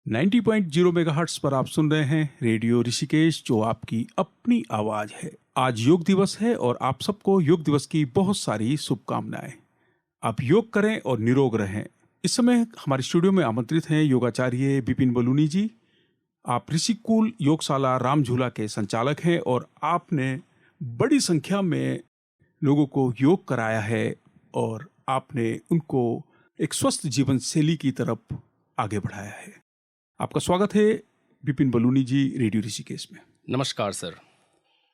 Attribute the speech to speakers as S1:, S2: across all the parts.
S1: 90.0 megahertz पर आप सुन रहे हैं रेडियो ऋषिकेश, जो आपकी अपनी आवाज है। आज योग दिवस है और आप सबको योग दिवस की बहुत सारी शुभकामनाएं। आप योग करें और निरोग रहें। इस समय हमारे स्टूडियो में आमंत्रित हैं योगाचार्य विपिन बलूनी जी। आप ऋषिकुल योगशाला राम झूला के संचालक हैं और आपने बड़ी संख्या में लोगों को योग कराया है और आपने उनको एक स्वस्थ जीवन शैली की तरफ आगे बढ़ाया है। आपका स्वागत है विपिन बलूनी जी रेडियो ऋषिकेश में।
S2: नमस्कार सर।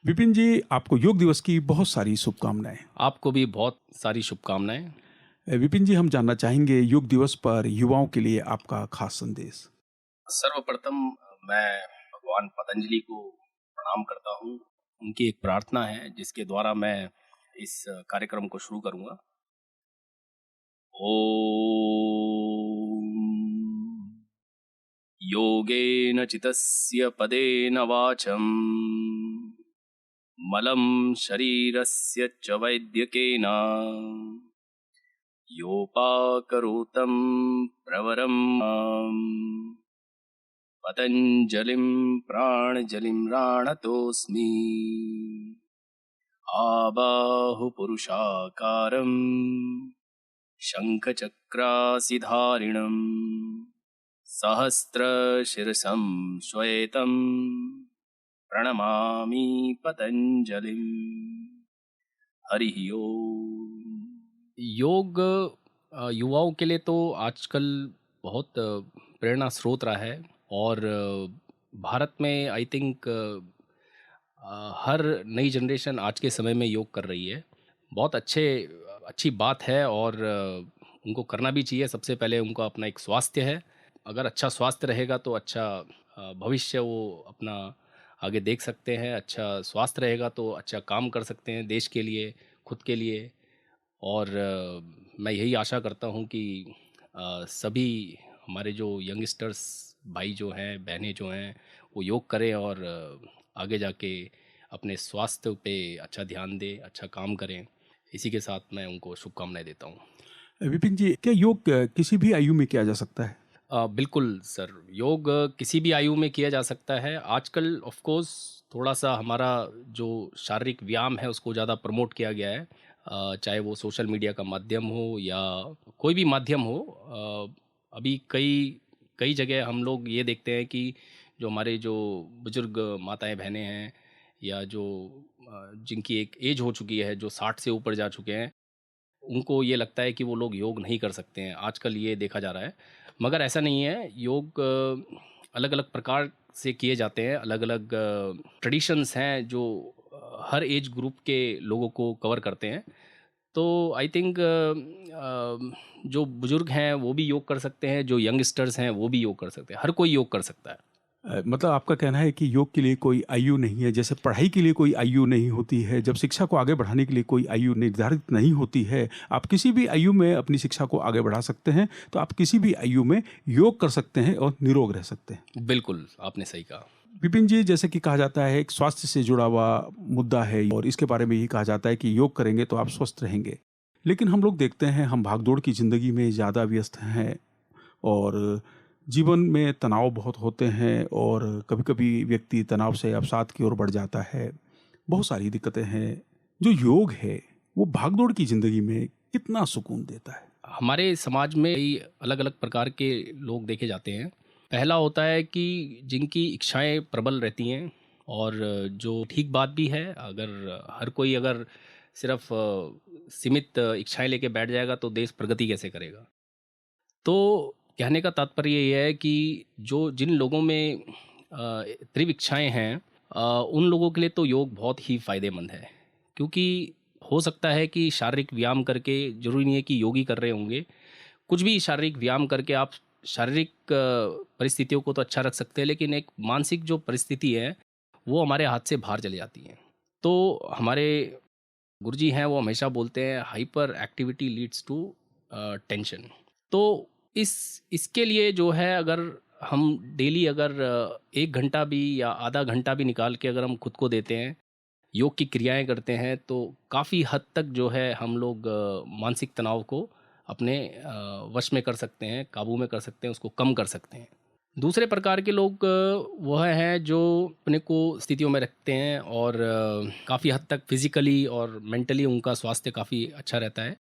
S1: विपिन जी, आपको योग दिवस की बहुत सारी शुभकामनाएं।
S2: आपको भी बहुत सारी शुभकामनाएं।
S1: विपिन जी, हम जानना चाहेंगे योग दिवस पर युवाओं के लिए आपका खास संदेश।
S2: सर्वप्रथम मैं भगवान पतंजलि को प्रणाम करता हूँ। उनकी एक प्रार्थना है जिसके द्वारा मैं इस कार्यक्रम को शुरू करूँगा। ओम योगेन चितस्य पदेन वाचम मलं शरीरस्य च वैद्यकेन योपाकरोतं प्रवरं पतञ्जलिं प्राणजलिं राणतोऽस्मि आबाहुपुरुषाकारं शङ्खचक्रासिधारिणं सहस्रशिरसं श्वेतं प्रणमामि पतञ्जलिं। हरिः ओम। योग युवाओं के लिए तो आजकल बहुत प्रेरणा स्रोत रहा है और भारत में आई थिंक हर नई जनरेशन आज के समय में योग कर रही है। बहुत अच्छी बात है और उनको करना भी चाहिए। सबसे पहले उनका अपना एक स्वास्थ्य है। अगर अच्छा स्वास्थ्य रहेगा तो अच्छा भविष्य वो अपना आगे देख सकते हैं। अच्छा स्वास्थ्य रहेगा तो अच्छा काम कर सकते हैं देश के लिए, खुद के लिए। और मैं यही आशा करता हूँ कि सभी हमारे जो यंगस्टर्स भाई जो हैं, बहनें जो हैं, वो योग करें और आगे जाके अपने स्वास्थ्य पे अच्छा ध्यान दें, अच्छा काम करें। इसी के साथ मैं उनको शुभकामनाएं देता हूँ।
S1: विपिन जी, क्या योग किसी भी आयु में किया जा सकता है?
S2: बिल्कुल सर, योग किसी भी आयु में किया जा सकता है। आजकल ऑफ कोर्स थोड़ा सा हमारा जो शारीरिक व्यायाम है उसको ज़्यादा प्रमोट किया गया है। चाहे वो सोशल मीडिया का माध्यम हो या कोई भी माध्यम हो। अभी कई कई जगह हम लोग ये देखते हैं कि जो हमारे जो बुजुर्ग माताएं बहनें हैं या जो जिनकी एक एज हो चुकी है, जो 60 से ऊपर जा चुके हैं, उनको ये लगता है कि वो लोग योग नहीं कर सकते हैं। आजकल ये देखा जा रहा है, मगर ऐसा नहीं है। योग अलग अलग प्रकार से किए जाते हैं। अलग अलग ट्रेडिशंस हैं जो हर एज ग्रुप के लोगों को कवर करते हैं। तो आई थिंक जो बुजुर्ग हैं वो भी योग कर सकते हैं, जो यंगस्टर्स हैं वो भी योग कर सकते हैं। हर कोई योग कर सकता है।
S1: मतलब आपका कहना है कि योग के लिए कोई आयु नहीं है। जैसे पढ़ाई के लिए कोई आयु नहीं होती है, जब शिक्षा को आगे बढ़ाने के लिए कोई आयु निर्धारित नहीं होती है, आप किसी भी आयु में अपनी शिक्षा को आगे बढ़ा सकते हैं। तो आप किसी भी आयु में योग कर सकते हैं और निरोग रह सकते हैं।
S2: बिल्कुल, आपने सही कहा।
S1: विपिन जी, जैसे कि कहा जाता है एक स्वास्थ्य से जुड़ा हुआ मुद्दा है और इसके बारे में यही कहा जाता है कि योग करेंगे तो आप स्वस्थ रहेंगे। लेकिन हम लोग देखते हैं, हम भागदौड़ की ज़िंदगी में ज़्यादा व्यस्त हैं और जीवन में तनाव बहुत होते हैं और कभी-कभी व्यक्ति तनाव से अवसाद की ओर बढ़ जाता है। बहुत सारी दिक्कतें हैं। जो योग है वो भागदौड़ की ज़िंदगी में कितना सुकून देता है?
S2: हमारे समाज में कई अलग अलग प्रकार के लोग देखे जाते हैं। पहला होता है कि जिनकी इच्छाएं प्रबल रहती हैं, और जो ठीक बात भी है। अगर हर कोई अगर सिर्फ सीमित इच्छाएं लेके बैठ जाएगा तो देश प्रगति कैसे करेगा। तो कहने का तात्पर्य ये है कि जो जिन लोगों में तीव्र इच्छाएं हैं, उन लोगों के लिए तो योग बहुत ही फ़ायदेमंद है। क्योंकि हो सकता है कि शारीरिक व्यायाम करके, ज़रूरी नहीं है कि योगी कर रहे होंगे, कुछ भी शारीरिक व्यायाम करके आप शारीरिक परिस्थितियों को तो अच्छा रख सकते हैं, लेकिन एक मानसिक जो परिस्थिति है वो हमारे हाथ से बाहर चली जाती है। तो हमारे गुरुजी हैं वो हमेशा बोलते हैं, hyperactivity leads to tension. तो इसके लिए जो है, अगर हम डेली अगर 1 घंटा भी या आधा घंटा भी निकाल के अगर हम खुद को देते हैं, योग की क्रियाएं करते हैं, तो काफ़ी हद तक जो है हम लोग मानसिक तनाव को अपने वश में कर सकते हैं, काबू में कर सकते हैं, उसको कम कर सकते हैं। दूसरे प्रकार के लोग वह हैं जो अपने को स्थितियों में रखते हैं और काफ़ी हद तक फिज़िकली और मेंटली उनका स्वास्थ्य काफ़ी अच्छा रहता है।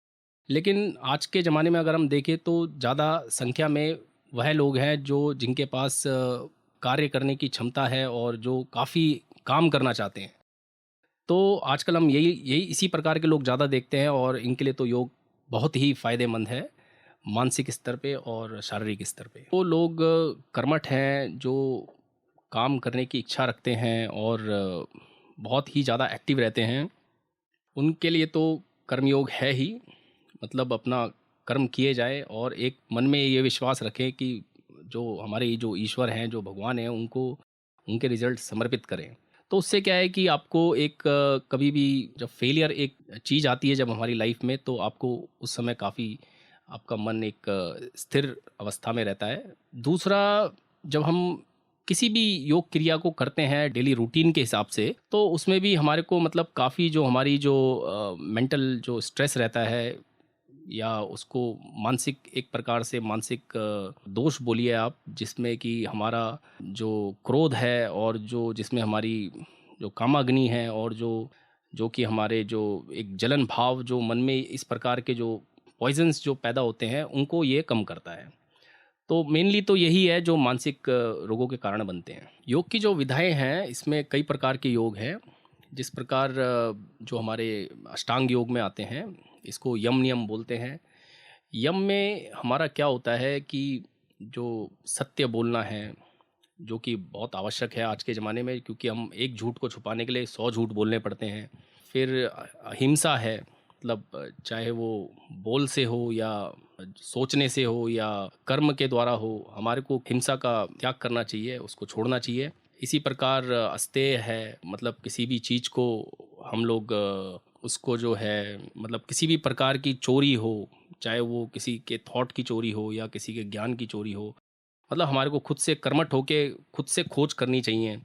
S2: लेकिन आज के ज़माने में अगर हम देखें तो ज़्यादा संख्या में वह लोग हैं जो जिनके पास कार्य करने की क्षमता है और जो काफ़ी काम करना चाहते हैं। तो आजकल हम यही यही इसी प्रकार के लोग ज़्यादा देखते हैं और इनके लिए तो योग बहुत ही फ़ायदेमंद है, मानसिक स्तर पे और शारीरिक स्तर पे। वो लोग कर्मठ हैं जो काम करने की इच्छा रखते हैं और बहुत ही ज़्यादा एक्टिव रहते हैं, उनके लिए तो कर्मयोग है ही। मतलब अपना कर्म किए जाए और एक मन में ये विश्वास रखें कि जो हमारे जो ईश्वर हैं, जो भगवान हैं, उनको उनके रिज़ल्ट समर्पित करें। तो उससे क्या है कि आपको एक कभी भी जब फेलियर एक चीज़ आती है जब हमारी लाइफ में, तो आपको उस समय काफ़ी आपका मन एक स्थिर अवस्था में रहता है। दूसरा, जब हम किसी भी योग क्रिया को करते हैं डेली रूटीन के हिसाब से, तो उसमें भी हमारे को मतलब काफ़ी जो हमारी जो मेंटल जो स्ट्रेस रहता है या उसको मानसिक एक प्रकार से मानसिक दोष बोलिए आप, जिसमें कि हमारा जो क्रोध है और जो जिसमें हमारी जो कामाग्नि है और जो जो कि हमारे जो एक जलन भाव जो मन में इस प्रकार के जो पॉइजन्स जो पैदा होते हैं, उनको ये कम करता है। तो मेनली तो यही है जो मानसिक रोगों के कारण बनते हैं। योग की जो विधाएं हैं, इसमें कई प्रकार के योग हैं। जिस प्रकार जो हमारे अष्टांग योग में आते हैं, इसको यम नियम बोलते हैं। यम में हमारा क्या होता है कि जो सत्य बोलना है, जो कि बहुत आवश्यक है आज के ज़माने में, क्योंकि हम एक झूठ को छुपाने के लिए 100 झूठ बोलने पड़ते हैं। फिर अहिंसा है, मतलब चाहे वो बोल से हो या सोचने से हो या कर्म के द्वारा हो, हमारे को हिंसा का त्याग करना चाहिए, उसको छोड़ना चाहिए। इसी प्रकार अस्तेय है, मतलब किसी भी चीज़ को हम लोग उसको जो है, मतलब किसी भी प्रकार की चोरी हो, चाहे वो किसी के थॉट की चोरी हो या किसी के ज्ञान की चोरी हो, मतलब हमारे को खुद से कर्मठ होके खुद से खोज करनी चाहिए।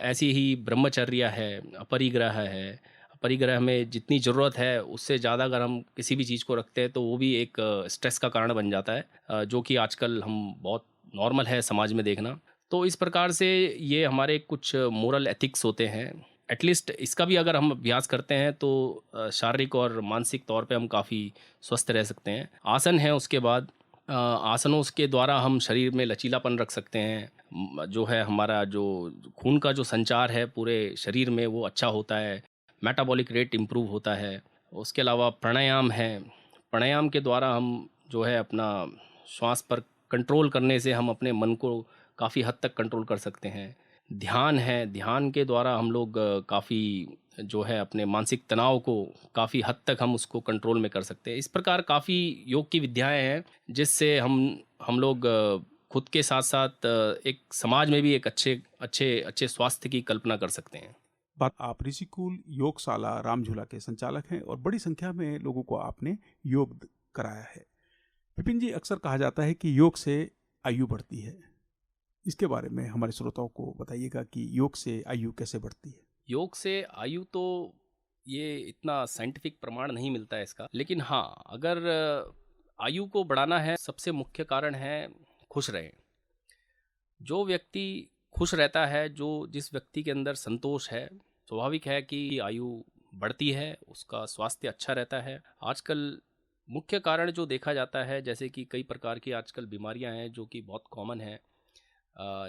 S2: ऐसी ही ब्रह्मचर्य है, अपरिग्रह है। अपरिग्रह में जितनी ज़रूरत है उससे ज़्यादा अगर हम किसी भी चीज़ को रखते हैं तो वो भी एक स्ट्रेस का कारण बन जाता है, जो कि आजकल हम बहुत नॉर्मल है समाज में देखना। तो इस प्रकार से ये हमारे कुछ मोरल एथिक्स होते हैं। एटलीस्ट इसका भी अगर हम अभ्यास करते हैं तो शारीरिक और मानसिक तौर पे हम काफ़ी स्वस्थ रह सकते हैं। आसन है, उसके बाद आसनों के द्वारा हम शरीर में लचीलापन रख सकते हैं। जो है हमारा जो खून का जो संचार है पूरे शरीर में वो अच्छा होता है, मेटाबॉलिक रेट इम्प्रूव होता है। उसके अलावा प्राणायाम है। प्राणायाम के द्वारा हम जो है अपना श्वास पर कंट्रोल करने से हम अपने मन को काफ़ी हद तक कंट्रोल कर सकते हैं। ध्यान है, ध्यान के द्वारा हम लोग काफ़ी जो है अपने मानसिक तनाव को काफ़ी हद तक हम उसको कंट्रोल में कर सकते हैं। इस प्रकार काफ़ी योग की विद्याएं हैं जिससे हम लोग खुद के साथ साथ एक समाज में भी एक अच्छे अच्छे अच्छे स्वास्थ्य की कल्पना कर सकते हैं।
S1: बात आप ऋषिकुल योगशाला रामझूला के संचालक हैं और बड़ी संख्या में लोगों को आपने योग कराया है। विपिन जी, अक्सर कहा जाता है कि योग से आयु बढ़ती है। इसके बारे में हमारे श्रोताओं को बताइएगा कि योग से आयु कैसे बढ़ती है।
S2: योग से आयु तो ये इतना साइंटिफिक प्रमाण नहीं मिलता है इसका, लेकिन हाँ, अगर आयु को बढ़ाना है, सबसे मुख्य कारण है खुश रहें। जो व्यक्ति खुश रहता है, जो जिस व्यक्ति के अंदर संतोष है, स्वाभाविक है कि आयु बढ़ती है, उसका स्वास्थ्य अच्छा रहता है। आजकल मुख्य कारण जो देखा जाता है, जैसे कि कई प्रकार की आजकल बीमारियां हैं जो कि बहुत कॉमन है,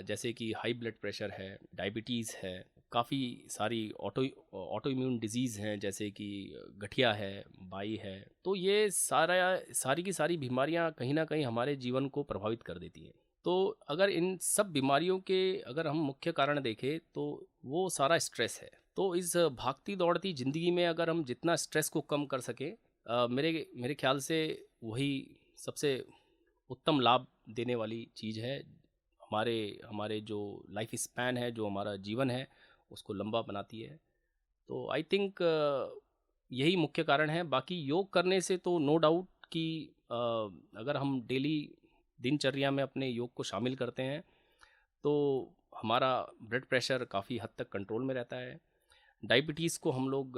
S2: जैसे कि हाई ब्लड प्रेशर है, डायबिटीज़ है, काफ़ी सारी ऑटो इम्यून डिजीज़ हैं, जैसे कि गठिया है, बाई है। तो ये सारी की सारी बीमारियां कहीं ना कहीं हमारे जीवन को प्रभावित कर देती हैं। तो अगर इन सब बीमारियों के अगर हम मुख्य कारण देखें तो वो सारा स्ट्रेस है। तो इस भागती दौड़ती ज़िंदगी में अगर हम जितना स्ट्रेस को कम कर सकें, मेरे मेरे ख्याल से वही सबसे उत्तम लाभ देने वाली चीज़ है। हमारे हमारे जो लाइफ स्पैन है, जो हमारा जीवन है, उसको लंबा बनाती है। तो आई थिंक यही मुख्य कारण है। बाकी योग करने से तो नो डाउट कि अगर हम डेली दिनचर्या में अपने योग को शामिल करते हैं तो हमारा ब्लड प्रेशर काफ़ी हद तक कंट्रोल में रहता है। डायबिटीज़ को हम लोग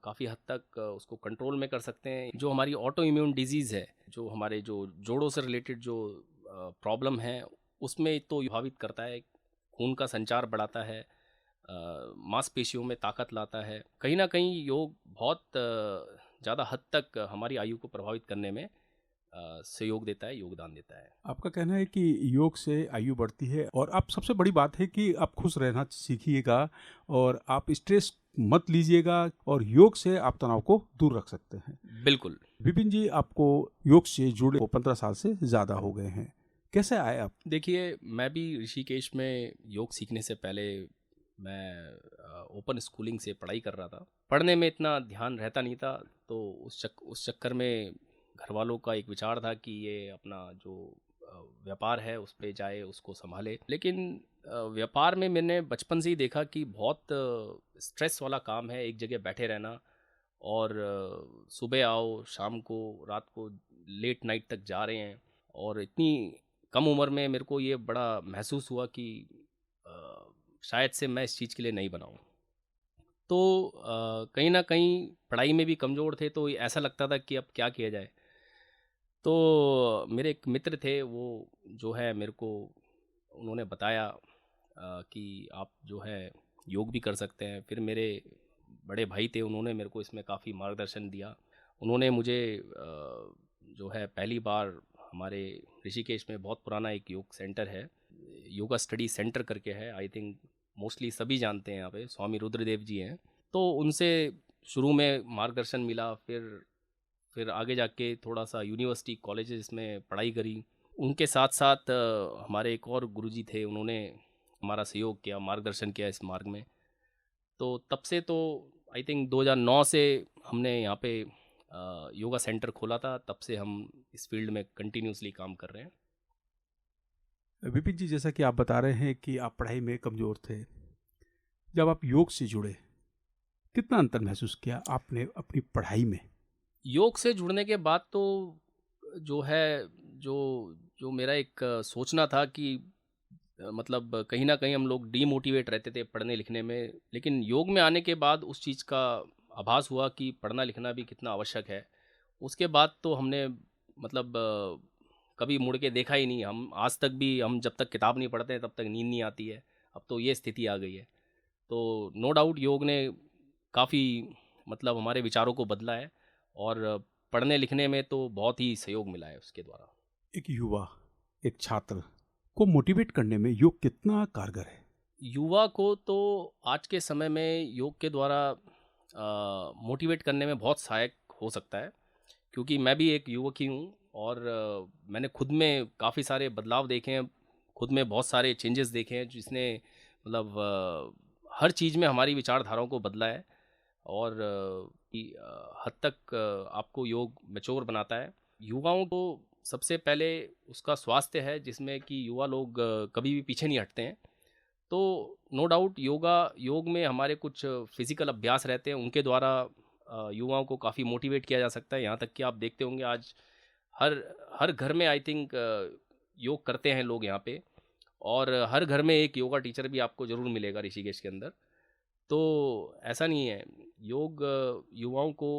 S2: काफ़ी हद तक उसको कंट्रोल में कर सकते हैं। जो हमारी ऑटो इम्यून डिजीज़ है, जो हमारे जो जोड़ों से रिलेटेड जो प्रॉब्लम है, उसमें तो प्रभावित करता है, खून का संचार बढ़ाता है, मांसपेशियों में ताकत लाता है। कहीं ना कहीं योग बहुत ज़्यादा हद तक हमारी आयु को प्रभावित करने में सहयोग देता है, योगदान देता है।
S1: आपका कहना है कि योग से आयु बढ़ती है, और आप सबसे बड़ी बात है कि आप खुश रहना सीखिएगा और आप स्ट्रेस मत लीजिएगा, और योग से आप तनाव को दूर रख सकते हैं।
S2: बिल्कुल।
S1: विपिन जी, आपको योग से जुड़े 15 साल से ज़्यादा हो गए हैं, कैसे आए आप?
S2: देखिए, मैं भी ऋषिकेश में योग सीखने से पहले मैं ओपन स्कूलिंग से पढ़ाई कर रहा था। पढ़ने में इतना ध्यान रहता नहीं था, तो उस चक्कर में घर वालों का एक विचार था कि ये अपना जो व्यापार है उस पे जाए, उसको संभाले। लेकिन व्यापार में मैंने बचपन से ही देखा कि बहुत स्ट्रेस वाला काम है, एक जगह बैठे रहना, और सुबह आओ, शाम को, रात को लेट नाइट तक जा रहे हैं। और इतनी कम उम्र में मेरे को ये बड़ा महसूस हुआ कि शायद से मैं इस चीज़ के लिए नहीं बना हूँ। तो कहीं ना कहीं पढ़ाई में भी कमज़ोर थे, तो ऐसा लगता था कि अब क्या किया जाए। तो मेरे एक मित्र थे, वो जो है मेरे को उन्होंने बताया कि आप जो है योग भी कर सकते हैं। फिर मेरे बड़े भाई थे, उन्होंने मेरे को इसमें काफ़ी मार्गदर्शन दिया। उन्होंने मुझे जो है पहली बार हमारे ऋषिकेश में बहुत पुराना एक योग सेंटर है, योगा स्टडी सेंटर करके है, आई थिंक मोस्टली सभी जानते हैं, यहाँ पे स्वामी रुद्रदेव जी हैं। तो उनसे शुरू में मार्गदर्शन मिला, फिर आगे जाके थोड़ा सा यूनिवर्सिटी कॉलेजेस में पढ़ाई करी। उनके साथ साथ हमारे एक और गुरुजी थे, उन्होंने हमारा सहयोग किया, मार्गदर्शन किया इस मार्ग में। तो तब से तो आई थिंक 2009 से हमने यहाँ पे योगा सेंटर खोला था, तब से हम इस फील्ड में कंटिन्यूसली काम कर रहे हैं।
S1: विपिन जी, जैसा कि आप बता रहे हैं कि आप पढ़ाई में कमज़ोर थे, जब आप योग से जुड़े, कितना अंतर महसूस किया आपने अपनी पढ़ाई में?
S2: योग से जुड़ने के बाद तो जो है, जो जो मेरा एक सोचना था कि मतलब कहीं ना कहीं हम लोग डीमोटिवेट रहते थे पढ़ने लिखने में, लेकिन योग में आने के बाद उस चीज़ का आभास हुआ कि पढ़ना लिखना भी कितना आवश्यक है। उसके बाद तो हमने मतलब कभी मुड़ के देखा ही नहीं। हम आज तक भी, हम जब तक किताब नहीं पढ़ते हैं तब तक नींद नहीं आती है। अब तो ये स्थिति आ गई है। तो नो डाउट योग ने काफ़ी मतलब हमारे विचारों को बदला है, और पढ़ने लिखने में तो बहुत ही सहयोग मिला है उसके द्वारा।
S1: एक युवा, एक छात्र को मोटिवेट करने में योग कितना कारगर है?
S2: युवा को तो आज के समय में योग के द्वारा मोटिवेट करने में बहुत सहायक हो सकता है, क्योंकि मैं भी एक युवक ही हूँ, और मैंने खुद में काफ़ी सारे बदलाव देखे हैं, खुद में बहुत सारे चेंजेस देखे हैं, जिसने मतलब हर चीज़ में हमारी विचारधाराओं को बदला है। और हद तक आपको योग मैच्योर बनाता है। युवाओं को सबसे पहले उसका स्वास्थ्य है, जिसमें कि युवा लोग कभी भी पीछे नहीं हटते हैं। तो नो डाउट योग में हमारे कुछ फिजिकल अभ्यास रहते हैं, उनके द्वारा युवाओं को काफ़ी मोटिवेट किया जा सकता है। यहाँ तक कि आप देखते होंगे आज हर हर घर में आई थिंक योग करते हैं लोग यहाँ पे, और हर घर में एक योगा टीचर भी आपको ज़रूर मिलेगा ऋषिकेश के अंदर। तो ऐसा नहीं है, योग युवाओं को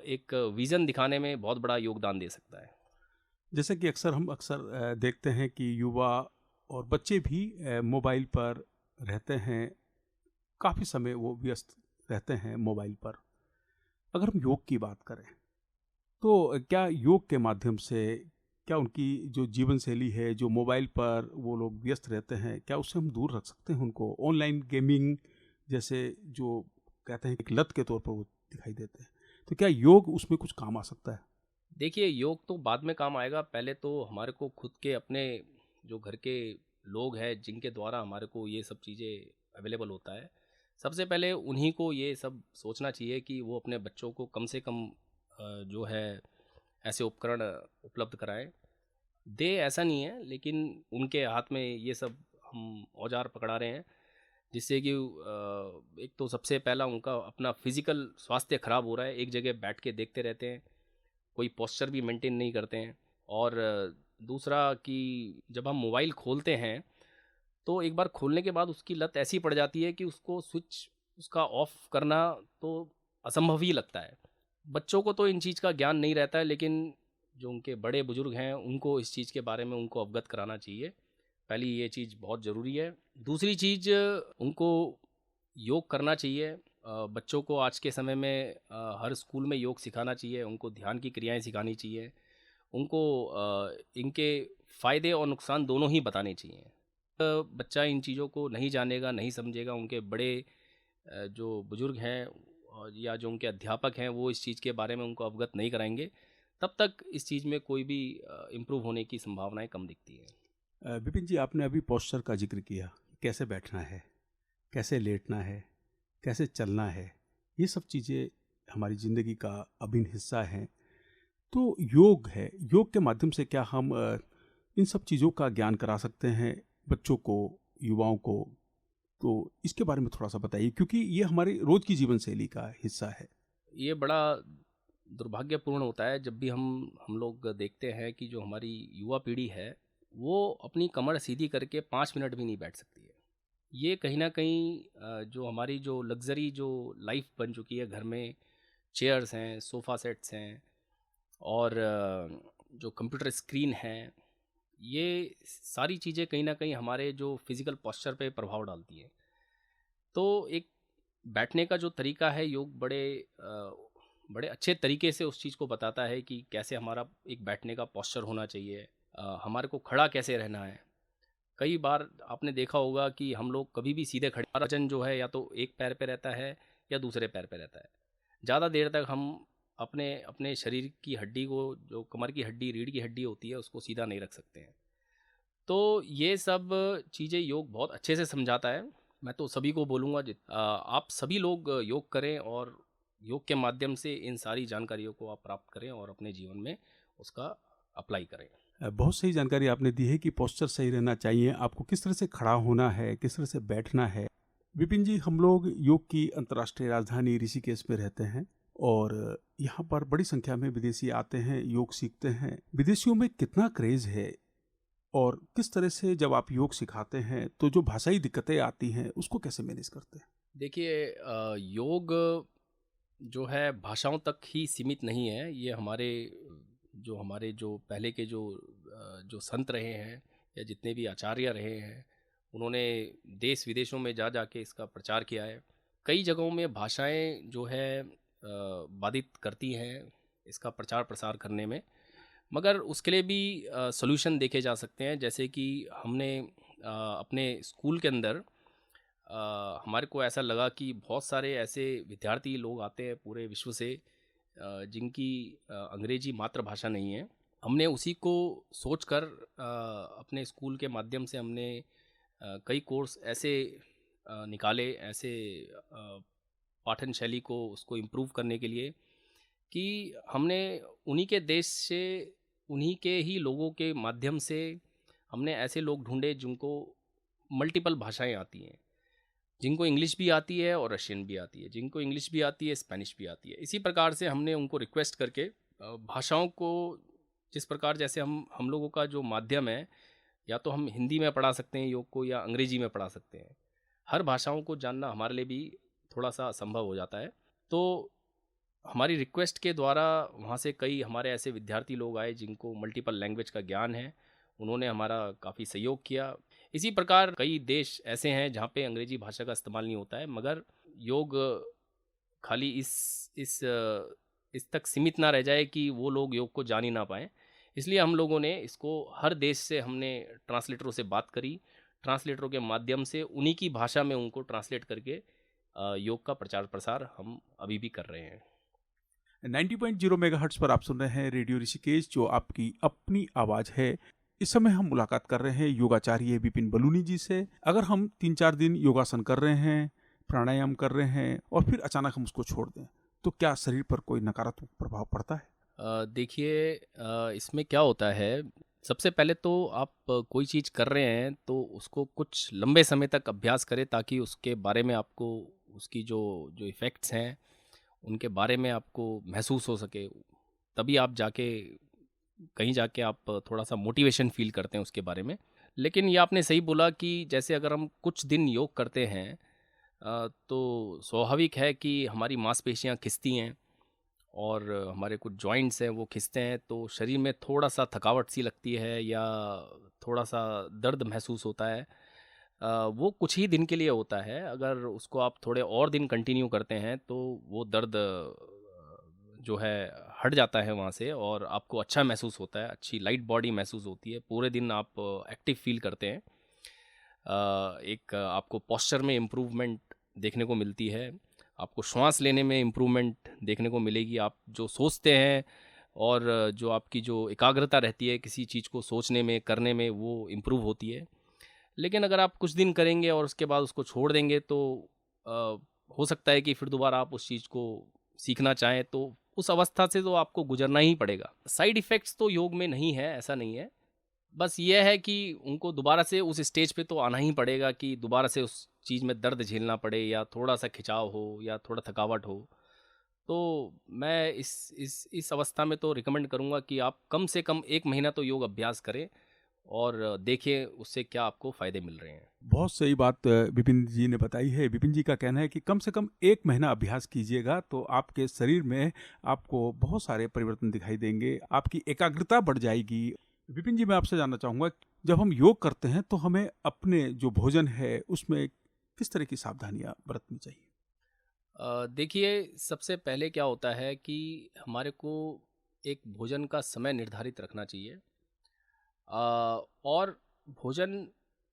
S2: एक विज़न दिखाने में बहुत बड़ा योगदान दे सकता है।
S1: जैसे कि हम अक्सर देखते हैं कि युवा और बच्चे भी मोबाइल पर रहते हैं, काफ़ी समय वो व्यस्त रहते हैं मोबाइल पर। अगर हम योग की बात करें, तो क्या योग के माध्यम से, क्या उनकी जो जीवन शैली है, जो मोबाइल पर वो लोग व्यस्त रहते हैं, क्या उससे हम दूर रख सकते हैं उनको? ऑनलाइन गेमिंग जैसे जो कहते हैं एक लत के तौर पर वो दिखाई देते हैं, तो क्या योग उसमें कुछ काम आ सकता है?
S2: देखिए, योग तो बाद में काम आएगा, पहले तो हमारे को खुद के अपने जो घर के लोग हैं, जिनके द्वारा हमारे को ये सब चीज़ें अवेलेबल होता है, सबसे पहले उन्हीं को ये सब सोचना चाहिए कि वो अपने बच्चों को कम से कम जो है ऐसे उपकरण उपलब्ध कराएं। दे ऐसा नहीं है, लेकिन उनके हाथ में ये सब हम औजार पकड़ा रहे हैं, जिससे कि एक तो सबसे पहला उनका अपना फिजिकल स्वास्थ्य खराब हो रहा है, एक जगह बैठ के देखते रहते हैं, कोई पोस्चर भी मेंटेन नहीं करते हैं। और दूसरा कि जब हम मोबाइल खोलते हैं, तो एक बार खोलने के बाद उसकी लत ऐसी पड़ जाती है कि उसको स्विच उसका ऑफ करना तो असंभव ही लगता है। बच्चों को तो इन चीज़ का ज्ञान नहीं रहता है, लेकिन जो उनके बड़े बुजुर्ग हैं उनको इस चीज़ के बारे में उनको अवगत कराना चाहिए। पहली ये चीज़ बहुत ज़रूरी है। दूसरी चीज़ उनको योग करना चाहिए। बच्चों को आज के समय में हर स्कूल में योग सिखाना चाहिए, उनको ध्यान की क्रियाएं सिखानी चाहिए, उनको इनके फ़ायदे और नुकसान दोनों ही बताने चाहिए। बच्चा इन चीज़ों को नहीं जानेगा, नहीं समझेगा, उनके बड़े जो बुजुर्ग हैं और या जो उनके अध्यापक हैं वो इस चीज़ के बारे में उनको अवगत नहीं कराएंगे, तब तक इस चीज़ में कोई भी इम्प्रूव होने की संभावनाएं कम दिखती हैं।
S1: विपिन जी, आपने अभी पोस्चर का जिक्र किया, कैसे बैठना है, कैसे लेटना है, कैसे चलना है, ये सब चीज़ें हमारी ज़िंदगी का अभिन्न हिस्सा हैं। तो योग है, योग के माध्यम से क्या हम इन सब चीज़ों का ज्ञान करा सकते हैं बच्चों को, युवाओं को? तो इसके बारे में थोड़ा सा बताइए, क्योंकि ये हमारी रोज़ की जीवन शैली का हिस्सा है।
S2: ये बड़ा दुर्भाग्यपूर्ण होता है जब भी हम लोग देखते हैं कि जो हमारी युवा पीढ़ी है वो अपनी कमर सीधी करके 5 मिनट भी नहीं बैठ सकती है। ये कहीं ना कहीं जो हमारी जो लग्जरी जो लाइफ बन चुकी है, घर में चेयर्स हैं, सोफ़ा सेट्स हैं और जो कंप्यूटर स्क्रीन है, ये सारी चीज़ें कहीं ना कहीं हमारे जो फिज़िकल पोस्चर पे प्रभाव डालती हैं। तो एक बैठने का जो तरीका है, योग बड़े अच्छे तरीके से उस चीज़ को बताता है कि कैसे हमारा एक बैठने का पोस्चर होना चाहिए, हमारे को खड़ा कैसे रहना है। कई बार आपने देखा होगा कि हम लोग कभी भी सीधे खड़े, हमारा वजन जो है या तो एक पैर पे रहता है या दूसरे पैर पे रहता है। ज़्यादा देर तक हम अपने अपने शरीर की हड्डी को, जो कमर की हड्डी, रीढ़ की हड्डी होती है, उसको सीधा नहीं रख सकते हैं। तो ये सब चीज़ें योग बहुत अच्छे से समझाता है। मैं तो सभी को बोलूँगा आप सभी लोग योग करें और योग के माध्यम से इन सारी जानकारियों को आप प्राप्त करें और अपने जीवन में उसका अप्लाई करें।
S1: बहुत सही जानकारी आपने दी है कि पोस्चर सही रहना चाहिए, आपको किस तरह से खड़ा होना है, किस तरह से बैठना है। विपिन जी, हम लोग योग की अंतर्राष्ट्रीय राजधानी ऋषिकेश में रहते हैं और यहाँ पर बड़ी संख्या में विदेशी आते हैं, योग सीखते हैं। विदेशियों में कितना क्रेज है और किस तरह से जब आप योग सिखाते हैं तो जो भाषाई दिक्कतें आती हैं उसको कैसे मैनेज करते हैं?
S2: देखिए, योग जो है भाषाओं तक ही सीमित नहीं है। ये हमारे जो पहले के जो संत रहे हैं या जितने भी आचार्य रहे हैं, उन्होंने देश विदेशों में जा के इसका प्रचार किया है। कई जगहों में भाषाएं जो है बाधित करती हैं इसका प्रचार प्रसार करने में, मगर उसके लिए भी सॉल्यूशन देखे जा सकते हैं। जैसे कि हमने अपने स्कूल के अंदर हमारे को ऐसा लगा कि बहुत सारे ऐसे विद्यार्थी लोग आते हैं पूरे विश्व से जिनकी अंग्रेजी मातृभाषा नहीं है। हमने उसी को सोचकर अपने स्कूल के माध्यम से हमने कई कोर्स ऐसे निकाले, ऐसे पाठन शैली को उसको इम्प्रूव करने के लिए, कि हमने उन्हीं के देश से, उन्हीं के ही लोगों के माध्यम से हमने ऐसे लोग ढूंढे जिनको मल्टीपल भाषाएं आती हैं, जिनको इंग्लिश भी आती है और रशियन भी आती है, जिनको इंग्लिश भी आती है, स्पेनिश भी आती है। इसी प्रकार से हमने उनको रिक्वेस्ट करके भाषाओं को, जिस प्रकार जैसे हम लोगों का जो माध्यम है, या तो हम हिंदी में पढ़ा सकते हैं योग को या अंग्रेजी में पढ़ा सकते हैं। हर भाषाओं को जानना हमारे लिए भी थोड़ा सा असंभव हो जाता है। तो हमारी रिक्वेस्ट के द्वारा वहाँ से कई हमारे ऐसे विद्यार्थी लोग आए जिनको मल्टीपल लैंग्वेज का ज्ञान है, उन्होंने हमारा काफ़ी सहयोग किया। इसी प्रकार कई देश ऐसे हैं जहाँ पे अंग्रेजी भाषा का इस्तेमाल नहीं होता है, मगर योग खाली इस तक सीमित ना रह जाए कि वो लोग योग को जान ही ना पाएँ। इसलिए हम लोगों ने इसको हर देश से हमने ट्रांसलेटरों से बात करी, ट्रांसलेटरों के माध्यम से उन्हीं की भाषा में उनको ट्रांसलेट करके योग का प्रचार प्रसार हम अभी भी कर रहे हैं।
S1: 90.0 मेगाहर्ट्ज पर आप सुन रहे हैं रेडियो ऋषिकेश, जो आपकी अपनी आवाज़ है। इस समय हम मुलाकात कर रहे हैं योगाचार्य विपिन बलूनी जी से। अगर हम 3-4 दिन योगासन कर रहे हैं, प्राणायाम कर रहे हैं और फिर अचानक हम उसको छोड़ दें, तो क्या शरीर पर कोई नकारात्मक प्रभाव पड़ता है?
S2: देखिए, इसमें क्या होता है, सबसे पहले तो आप कोई चीज़ कर रहे हैं तो उसको कुछ लंबे समय तक अभ्यास करें, ताकि उसके बारे में आपको, उसकी जो जो इफ़ेक्ट्स हैं उनके बारे में आपको महसूस हो सके। तभी आप कहीं जाके आप थोड़ा सा मोटिवेशन फील करते हैं उसके बारे में। लेकिन ये आपने सही बोला कि जैसे अगर हम कुछ दिन योग करते हैं तो स्वाभाविक है कि हमारी मांसपेशियां खिंचती हैं और हमारे कुछ जॉइंट्स हैं वो खिंचते हैं, तो शरीर में थोड़ा-सा थकावट सी लगती है या थोड़ा-सा दर्द महसूस होता है। वो कुछ ही दिन के लिए होता है, अगर उसको आप थोड़े और दिन कंटिन्यू करते हैं तो वो दर्द जो है हट जाता है वहाँ से और आपको अच्छा महसूस होता है, अच्छी लाइट बॉडी महसूस होती है, पूरे दिन आप एक्टिव फ़ील करते हैं। एक आपको पोस्चर में इम्प्रूवमेंट देखने को मिलती है, आपको श्वास लेने में इम्प्रूवमेंट देखने को मिलेगी, आप जो सोचते हैं और जो आपकी जो एकाग्रता रहती है किसी चीज़ को सोचने में, करने में, वो इम्प्रूव होती है। लेकिन अगर आप कुछ दिन करेंगे और उसके बाद उसको छोड़ देंगे तो अ, हो सकता है कि फिर दोबारा आप उस चीज़ को सीखना चाहें, तो उस अवस्था से तो आपको गुजरना ही पड़ेगा। साइड इफ़ेक्ट्स तो योग में नहीं है, ऐसा नहीं है। बस ये है कि उनको दोबारा से उस स्टेज पे तो आना ही पड़ेगा कि दोबारा से उस चीज़ में दर्द झेलना पड़े या थोड़ा-सा खिंचाव हो या थोड़ा थकावट हो। तो मैं इस अवस्था में तो रिकमेंड करूँगा कि आप कम से कम 1 महीना तो योग अभ्यास करें और देखिए उससे क्या आपको फ़ायदे मिल रहे हैं।
S1: बहुत सही बात विपिन जी ने बताई है। विपिन जी का कहना है कि कम से कम 1 महीना अभ्यास कीजिएगा तो आपके शरीर में आपको बहुत सारे परिवर्तन दिखाई देंगे, आपकी एकाग्रता बढ़ जाएगी। विपिन जी, मैं आपसे जानना चाहूँगा, जब हम योग करते हैं तो हमें अपने जो भोजन है उसमें किस तरह की सावधानियाँ बरतनी चाहिए?
S2: देखिए सबसे पहले क्या होता है कि हमारे को एक भोजन का समय निर्धारित रखना चाहिए। और भोजन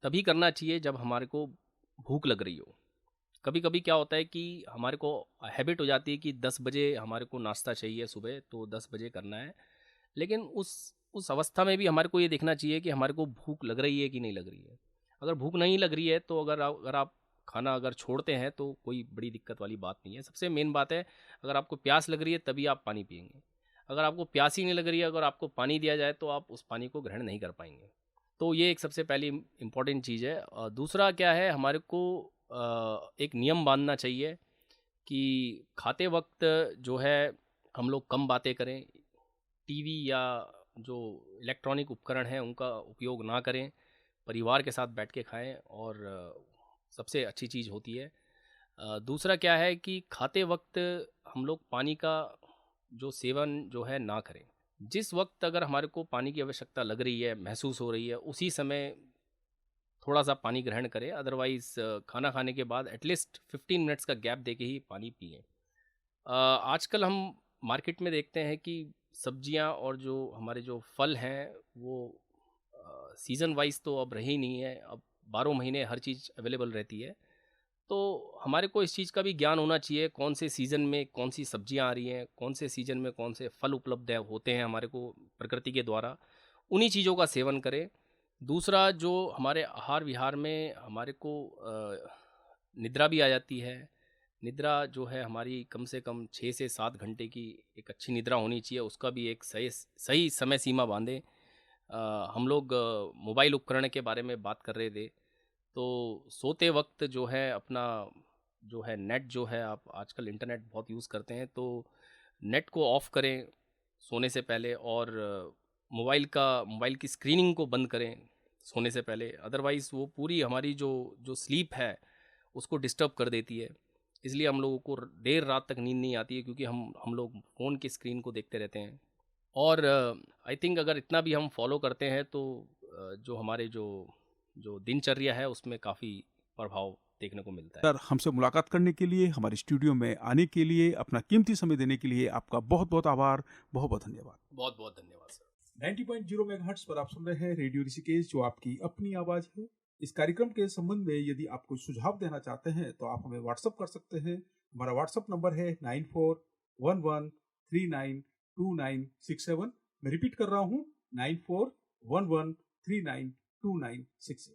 S2: तभी करना चाहिए जब हमारे को भूख लग रही हो। कभी-कभी क्या होता है कि हमारे को हैबिट हो जाती है कि 10 बजे हमारे को नाश्ता चाहिए सुबह, तो 10 बजे करना है। लेकिन उस अवस्था में भी हमारे को ये देखना चाहिए कि हमारे को भूख लग रही है कि नहीं लग रही है। अगर भूख नहीं लग रही है तो अगर आप खाना अगर छोड़ते हैं तो कोई बड़ी दिक्कत वाली बात नहीं है। सबसे मेन बात है, अगर आपको प्यास लग रही है तभी आप पानी पिएँगे। अगर आपको प्यास ही नहीं लग रही है, अगर आपको पानी दिया जाए तो आप उस पानी को ग्रहण नहीं कर पाएँगे। तो ये एक सबसे पहली इम्पोर्टेंट चीज़ है। दूसरा क्या है, हमारे को एक नियम बाँधना चाहिए कि खाते वक़्त जो है हम लोग कम बातें करें। टीवी या जो इलेक्ट्रॉनिक उपकरण हैं उनका उपयोग ना करें। परिवार के साथ बैठ के खाएँ और सबसे अच्छी चीज़ होती है। दूसरा क्या है कि खाते वक़्त हम लोग पानी का जो सेवन जो है ना करें। जिस वक़्त अगर हमारे को पानी की आवश्यकता लग रही है, महसूस हो रही है, उसी समय थोड़ा-सा पानी ग्रहण करें। अदरवाइज़ खाना खाने के बाद एटलीस्ट 15 मिनट्स का गैप दे के ही पानी पिएँ। आजकल हम मार्केट में देखते हैं कि सब्जियां और जो हमारे जो फल हैं वो सीज़न वाइज तो अब रही नहीं है। अब 12 महीने हर चीज़ अवेलेबल रहती है। तो हमारे को इस चीज़ का भी ज्ञान होना चाहिए कौन से सीज़न में कौन सी सब्जियां आ रही हैं, कौन से सीज़न में कौन से फल उपलब्ध है होते हैं हमारे को प्रकृति के द्वारा, उन्हीं चीज़ों का सेवन करें। दूसरा जो हमारे आहार विहार में हमारे को निद्रा भी आ जाती है। निद्रा जो है हमारी कम से कम 6 से 7 घंटे की एक अच्छी निद्रा होनी चाहिए, उसका भी एक सही सही समय सीमा बाँधें। हम लोग मोबाइल उपकरण के बारे में बात कर रहे थे, तो सोते वक़्त जो है अपना जो है नेट जो है, आप आजकल इंटरनेट बहुत यूज़ करते हैं, तो नेट को ऑफ़ करें सोने से पहले और मोबाइल की स्क्रीनिंग को बंद करें सोने से पहले। अदरवाइज़ वो पूरी हमारी जो जो स्लीप है, उसको डिस्टर्ब कर देती है। इसलिए हम लोगों को देर रात तक नींद नहीं आती है क्योंकि हम लोग फ़ोन की स्क्रीन को देखते रहते हैं। और आई थिंक अगर इतना भी हम फॉलो करते हैं तो जो हमारे जो जो दिनचर्या है उसमें काफ़ी प्रभाव देखने को मिलता है।
S1: सर, हमसे मुलाकात करने के लिए, हमारे स्टूडियो में आने के लिए, अपना कीमती समय देने के लिए आपका बहुत-बहुत आभार, बहुत-बहुत धन्यवाद।
S2: बहुत-बहुत धन्यवाद सर।
S1: 90.0 मेगाहर्ट्ज़ पर आप सुन रहे हैं रेडियो ऋषिकेश, जो आपकी अपनी आवाज़ है। इस कार्यक्रम के संबंध में यदि आप कोई सुझाव देना चाहते हैं तो आप हमें व्हाट्सएप कर सकते हैं। हमारा व्हाट्सएप नंबर है 9411392967। मैं रिपीट कर रहा हूँ, 9411392967।